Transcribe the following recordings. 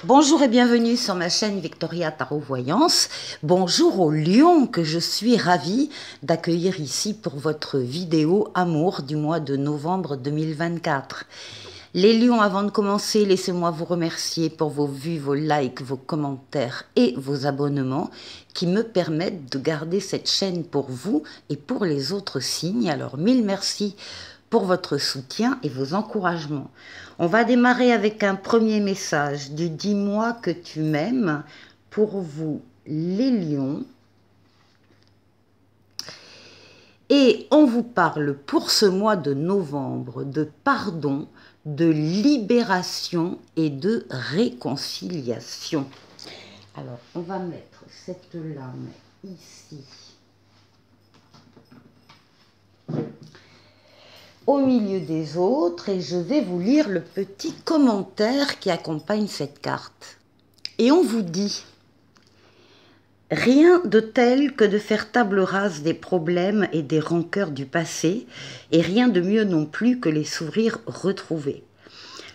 Bonjour et bienvenue sur ma chaîne Victoria Tarot Voyance. Bonjour aux lions que je suis ravie d'accueillir ici pour votre vidéo Amour du mois de novembre 2024. Les lions, avant de commencer, laissez-moi vous remercier pour vos vues, vos likes, vos commentaires et vos abonnements qui me permettent de garder cette chaîne pour vous et pour les autres signes. Alors, mille merci pour votre soutien et vos encouragements. On va démarrer avec un premier message du Dis-moi que tu m'aimes pour vous, les lions. Et on vous parle pour ce mois de novembre de pardon, de libération et de réconciliation. Alors, on va mettre cette lame ici, au milieu des autres, et je vais vous lire le petit commentaire qui accompagne cette carte. Et on vous dit: rien de tel que de faire table rase des problèmes et des rancœurs du passé, et rien de mieux non plus que les sourires retrouvés.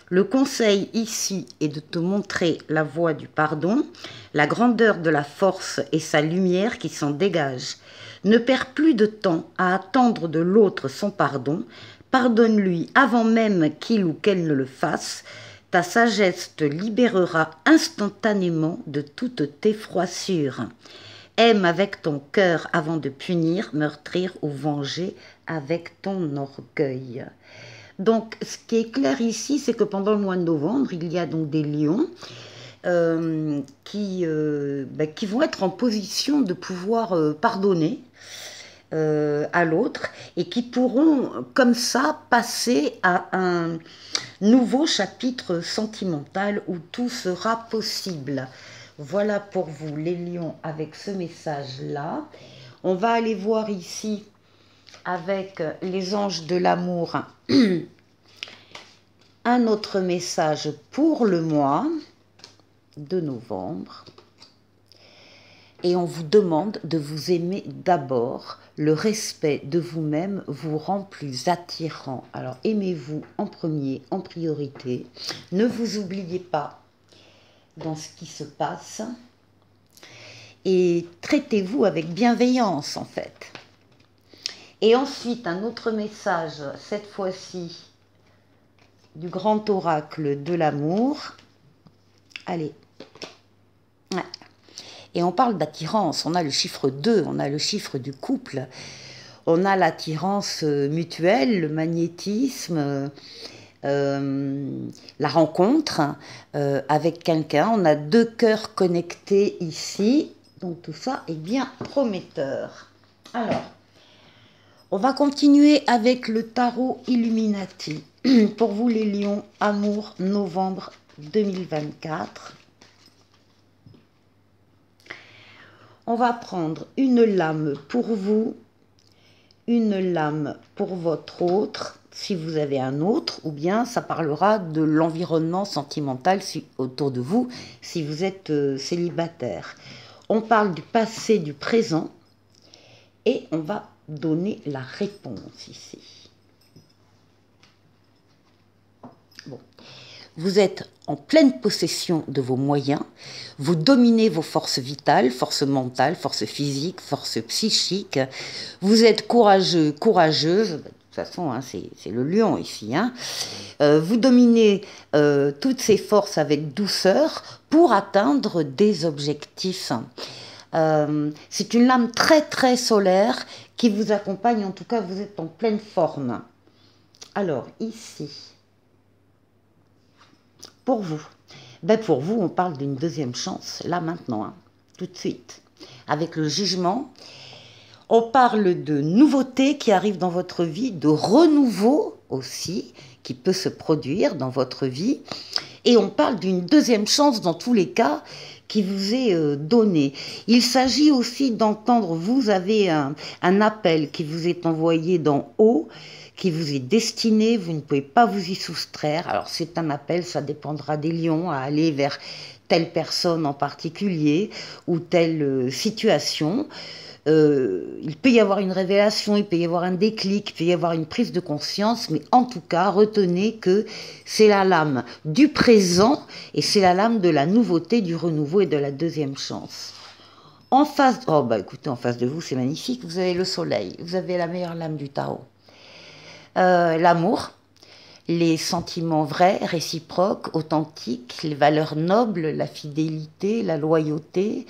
Le conseil ici est de te montrer la voie du pardon, la grandeur de la force et sa lumière qui s'en dégage. Ne perds plus de temps à attendre de l'autre son pardon. Pardonne-lui avant même qu'il ou qu'elle ne le fasse. Ta sagesse te libérera instantanément de toutes tes froissures. Aime avec ton cœur avant de punir, meurtrir ou venger avec ton orgueil. Donc, ce qui est clair ici, c'est que pendant le mois de novembre, il y a donc des lions qui vont être en position de pouvoir pardonner à l'autre et qui pourront comme ça passer à un nouveau chapitre sentimental où tout sera possible. Voilà pour vous les lions avec ce message-là. On va aller voir ici avec les anges de l'amour un autre message pour le mois de novembre. Et on vous demande de vous aimer d'abord. Le respect de vous-même vous rend plus attirant. Alors aimez-vous en premier, en priorité. Ne vous oubliez pas dans ce qui se passe. Et traitez-vous avec bienveillance en fait. Et ensuite un autre message, cette fois-ci du grand oracle de l'amour. Allez. Ouais. Et on parle d'attirance, on a le chiffre 2, on a le chiffre du couple, on a l'attirance mutuelle, le magnétisme, la rencontre avec quelqu'un. On a deux cœurs connectés ici, donc tout ça est bien prometteur. Alors, on va continuer avec le tarot Illuminati. Pour vous les lions, amour, novembre 2024. On va prendre une lame pour vous, une lame pour votre autre, si vous avez un autre, ou bien ça parlera de l'environnement sentimental autour de vous, si vous êtes célibataire. On parle du passé, du présent, et on va donner la réponse ici. Bon. Vous êtes en pleine possession de vos moyens, vous dominez vos forces vitales, forces mentales, forces physiques, forces psychiques, vous êtes courageux, courageuse, de toute façon hein, c'est le lion ici, hein. Vous dominez toutes ces forces avec douceur pour atteindre des objectifs. C'est une lame très très solaire qui vous accompagne, en tout cas vous êtes en pleine forme. Alors ici, pour vous, pour vous, on parle d'une deuxième chance, là maintenant, hein, tout de suite. Avec le jugement, on parle de nouveautés qui arrivent dans votre vie, de renouveau aussi, qui peut se produire dans votre vie. Et on parle d'une deuxième chance dans tous les cas qui vous est donnée. Il s'agit aussi d'entendre, vous avez un appel qui vous est envoyé d'en haut, qui vous est destiné, vous ne pouvez pas vous y soustraire. Alors c'est un appel, ça dépendra des lions, à aller vers telle personne en particulier ou telle situation. il peut y avoir une révélation, il peut y avoir un déclic, il peut y avoir une prise de conscience, mais en tout cas, retenez que c'est la lame du présent et c'est la lame de la nouveauté, du renouveau et de la deuxième chance. En face, oh bah écoutez, en face de vous, c'est magnifique, vous avez le soleil, vous avez la meilleure lame du tarot. L'amour, les sentiments vrais, réciproques, authentiques, les valeurs nobles, la fidélité, la loyauté,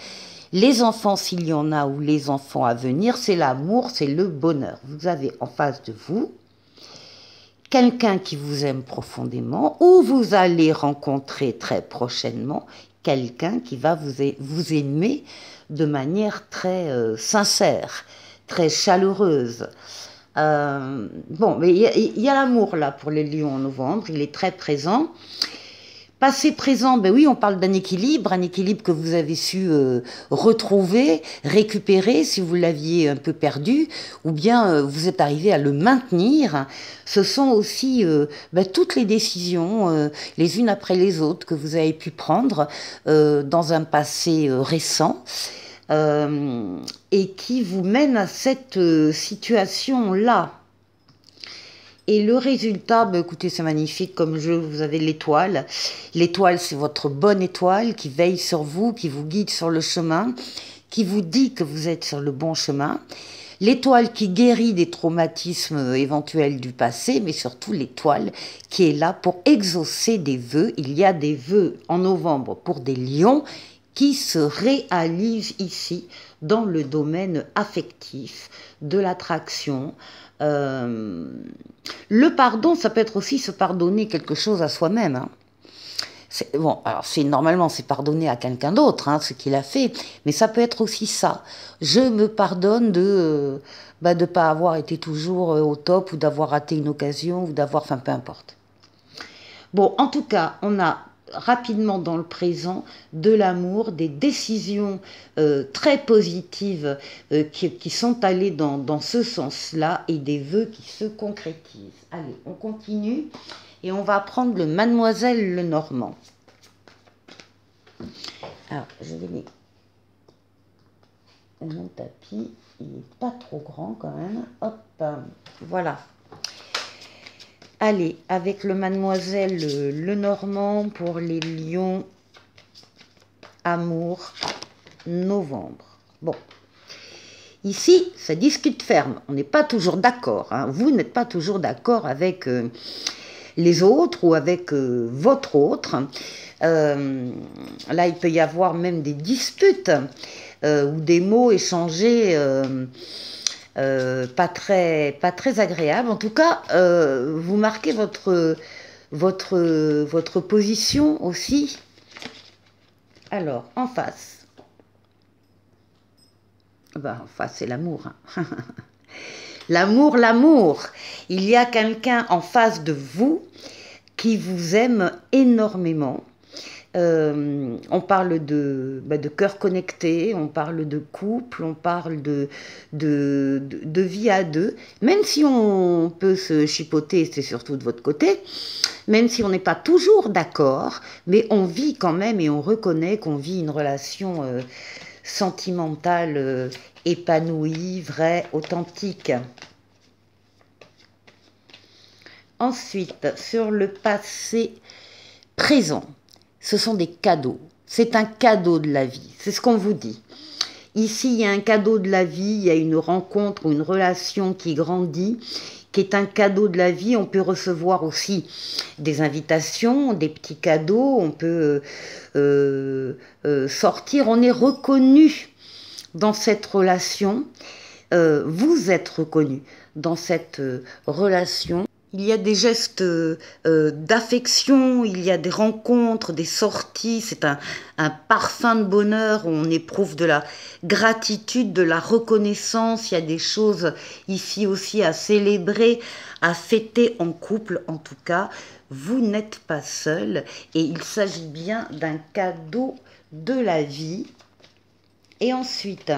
les enfants s'il y en a ou les enfants à venir, c'est l'amour, c'est le bonheur. Vous avez en face de vous quelqu'un qui vous aime profondément ou vous allez rencontrer très prochainement quelqu'un qui va vous aimer de manière très sincère, très chaleureuse. Bon, mais il y a l'amour là pour les lions en novembre, il est très présent. Passé, présent, ben oui, on parle d'un équilibre que vous avez su retrouver, récupérer si vous l'aviez un peu perdu, ou bien vous êtes arrivé à le maintenir. Ce sont aussi toutes les décisions, les unes après les autres, que vous avez pu prendre dans un passé récent. Et qui vous mènent à cette situation-là. Et le résultat, bah écoutez, c'est magnifique comme jeu, vous avez l'étoile. L'étoile, c'est votre bonne étoile qui veille sur vous, qui vous guide sur le chemin, qui vous dit que vous êtes sur le bon chemin. L'étoile qui guérit des traumatismes éventuels du passé, mais surtout l'étoile qui est là pour exaucer des vœux. Il y a des vœux en novembre pour des lions qui se réalisent ici dans le domaine affectif, de l'attraction. Le pardon, ça peut être aussi se pardonner quelque chose à soi-même. Hein. Bon, alors normalement c'est pardonner à quelqu'un d'autre, hein, ce qu'il a fait, mais ça peut être aussi ça. Je me pardonne de pas avoir été toujours au top ou d'avoir raté une occasion ou d'avoir, enfin peu importe. Bon, en tout cas, on a rapidement dans le présent de l'amour, des décisions très positives qui sont allées dans ce sens-là et des vœux qui se concrétisent. Allez, on continue et on va prendre le Mademoiselle Lenormand. Alors, je vais mettre mon tapis, il n'est pas trop grand quand même. Hop, voilà. Allez, avec le Mademoiselle Lenormand pour les lions, amour, novembre. Bon, ici, ça discute ferme. On n'est pas toujours d'accord. Hein. Vous n'êtes pas toujours d'accord avec les autres ou avec votre autre. Là, il peut y avoir même des disputes ou des mots échangés pas très agréable. En tout cas, vous marquez votre position aussi. Alors, en face. En face, c'est l'amour. Hein. L'amour. Il y a quelqu'un en face de vous qui vous aime énormément. On parle de cœur connecté, on parle de couple, on parle de vie à deux, même si on peut se chipoter, c'est surtout de votre côté, même si on n'est pas toujours d'accord, mais on vit quand même et on reconnaît qu'on vit une relation sentimentale épanouie, vraie, authentique. Ensuite, sur le passé présent, ce sont des cadeaux. C'est un cadeau de la vie. C'est ce qu'on vous dit. Ici, il y a un cadeau de la vie, il y a une rencontre ou une relation qui grandit, qui est un cadeau de la vie. On peut recevoir aussi des invitations, des petits cadeaux. On peut sortir. On est reconnu dans cette relation. Vous êtes reconnu dans cette relation. Il y a des gestes d'affection, il y a des rencontres, des sorties, c'est un parfum de bonheur où on éprouve de la gratitude, de la reconnaissance. Il y a des choses ici aussi à célébrer, à fêter en couple. En tout cas, vous n'êtes pas seul et il s'agit bien d'un cadeau de la vie. Et ensuite...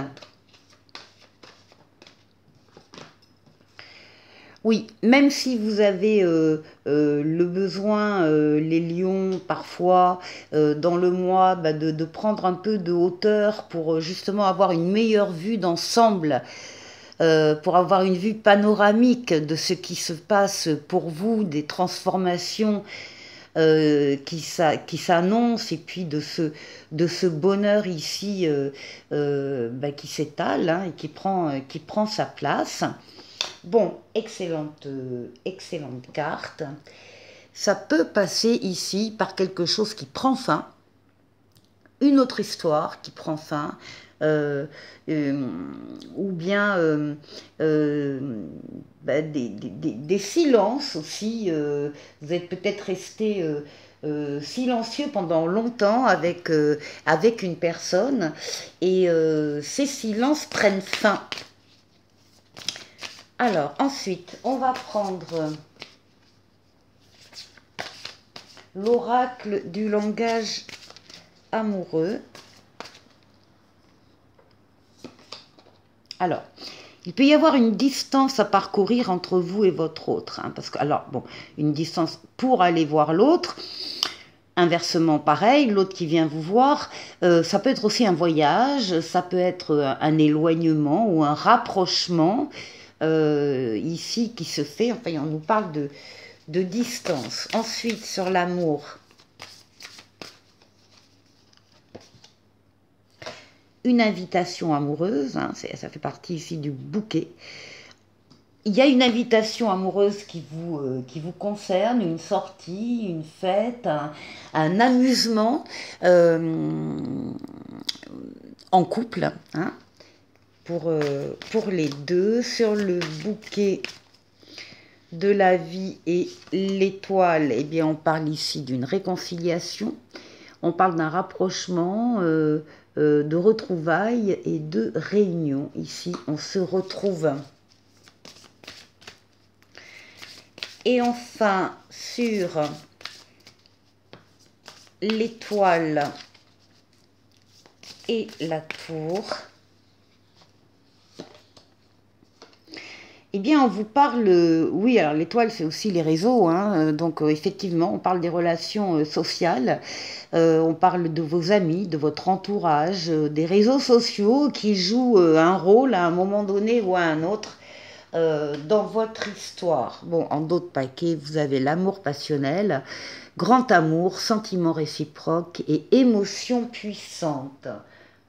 Oui, même si vous avez le besoin, les lions, parfois, dans le mois, bah, de prendre un peu de hauteur pour justement avoir une meilleure vue d'ensemble, pour avoir une vue panoramique de ce qui se passe pour vous, des transformations qui s'annonce et puis de ce bonheur ici bah, qui s'étale hein, et qui prend sa place. Bon, excellente carte. Ça peut passer ici par quelque chose qui prend fin, une autre histoire qui prend fin, euh, euh, ou bien bah, des silences aussi. Vous êtes peut-être resté silencieux pendant longtemps avec une personne et ces silences prennent fin. Alors ensuite, on va prendre l'oracle du langage amoureux. Alors, il peut y avoir une distance à parcourir entre vous et votre autre. Hein, parce que, alors, bon, une distance pour aller voir l'autre. Inversement, pareil, l'autre qui vient vous voir. Ça peut être aussi un voyage, ça peut être un éloignement ou un rapprochement ici qui se fait. Enfin, on nous parle de distance. Ensuite, sur l'amour. Une invitation amoureuse, hein, ça fait partie ici du bouquet. Il y a une invitation amoureuse qui vous concerne, une sortie, une fête, un amusement en couple, hein, pour les deux. Sur le bouquet de la vie et l'étoile, eh bien, on parle ici d'une réconciliation, on parle d'un rapprochement, de retrouvailles et de réunions. Ici, on se retrouve. Et enfin, sur l'étoile et la tour, eh bien, on vous parle, oui, alors l'étoile, c'est aussi les réseaux, hein, donc effectivement, on parle des relations sociales, on parle de vos amis, de votre entourage, des réseaux sociaux qui jouent un rôle à un moment donné ou à un autre dans votre histoire. Bon, en d'autres paquets, vous avez l'amour passionnel, grand amour, sentiments réciproques et émotions puissantes.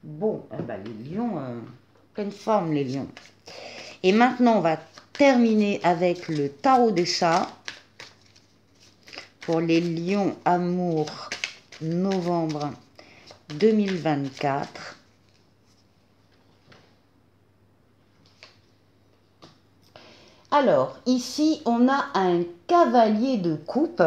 Bon, eh ben, les lions, pleine forme les lions. Et maintenant, on va terminer avec le tarot des chats pour les lions amour novembre 2024. Alors, ici, on a un cavalier de coupe.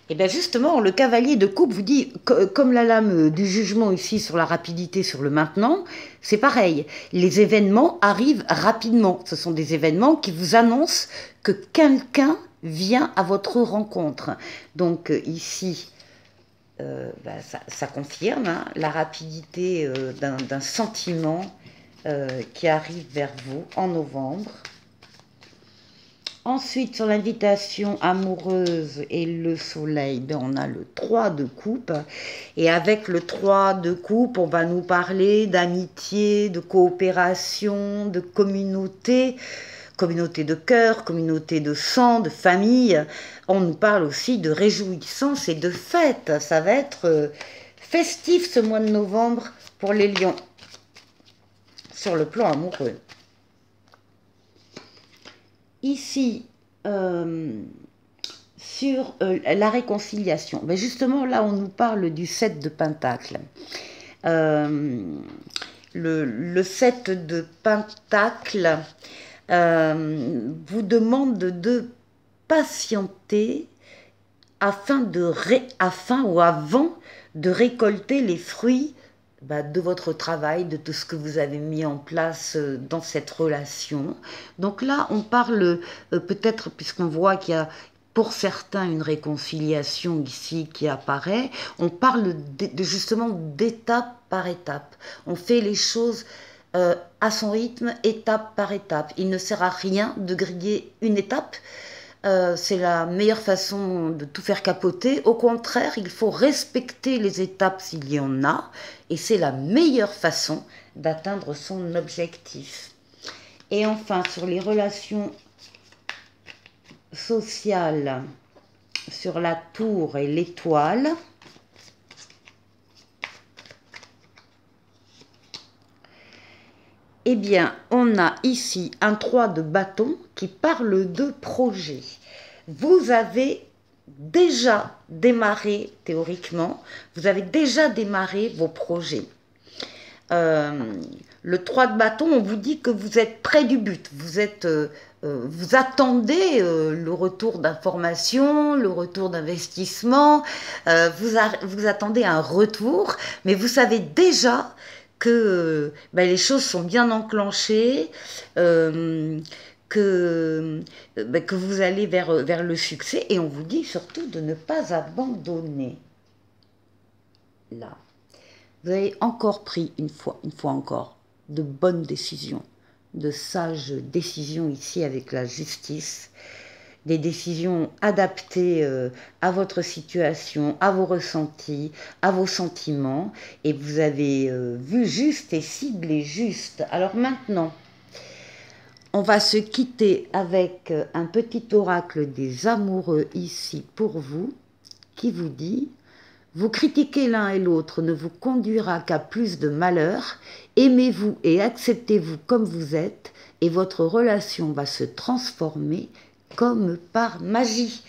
Et bien justement, le cavalier de coupe vous dit, comme la lame du jugement ici sur la rapidité, sur le maintenant, c'est pareil. Les événements arrivent rapidement. Ce sont des événements qui vous annoncent que quelqu'un vient à votre rencontre. Donc ici, ça confirme hein, la rapidité d'un sentiment qui arrive vers vous en novembre. Ensuite, sur l'invitation amoureuse et le soleil, ben on a le 3 de coupe. Et avec le 3 de coupe, on va nous parler d'amitié, de coopération, de communauté, communauté de cœur, communauté de sang, de famille. On nous parle aussi de réjouissance et de fête. Ça va être festif ce mois de novembre pour les lions, sur le plan amoureux. Ici, sur la réconciliation, ben justement là on nous parle du 7 de Pentacle. Le 7 de Pentacle vous demande de patienter afin ou avant de récolter les fruits de votre travail, de tout ce que vous avez mis en place dans cette relation. Donc là, on parle peut-être, puisqu'on voit qu'il y a pour certains une réconciliation ici qui apparaît, on parle justement d'étape par étape. On fait les choses à son rythme, étape par étape. Il ne sert à rien de griller une étape. C'est la meilleure façon de tout faire capoter. Au contraire, il faut respecter les étapes s'il y en a. Et c'est la meilleure façon d'atteindre son objectif. Et enfin, sur les relations sociales, sur la tour et l'étoile, eh bien, on a ici un 3 de bâton qui parle de projet. Vous avez déjà démarré, théoriquement, vous avez déjà démarré vos projets. Le 3 de bâton, on vous dit que vous êtes près du but, vous attendez le retour d'information, le retour d'investissement, vous attendez un retour, mais vous savez déjà que les choses sont bien enclenchées, que vous allez vers le succès, et on vous dit surtout de ne pas abandonner. Là, vous avez encore pris une fois encore, de bonnes décisions, de sages décisions ici avec la justice, des décisions adaptées à votre situation, à vos ressentis, à vos sentiments, et vous avez vu juste et ciblé juste. Alors maintenant, on va se quitter avec un petit oracle des amoureux ici pour vous, qui vous dit: vous critiquer l'un et l'autre ne vous conduira qu'à plus de malheur. Aimez-vous et acceptez-vous comme vous êtes, et votre relation va se transformer comme par magie.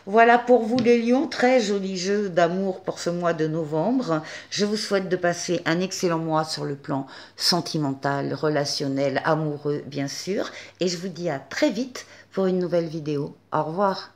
Voilà pour vous les lions, très joli jeu d'amour pour ce mois de novembre. Je vous souhaite de passer un excellent mois sur le plan sentimental, relationnel, amoureux bien sûr. Et je vous dis à très vite pour une nouvelle vidéo. Au revoir.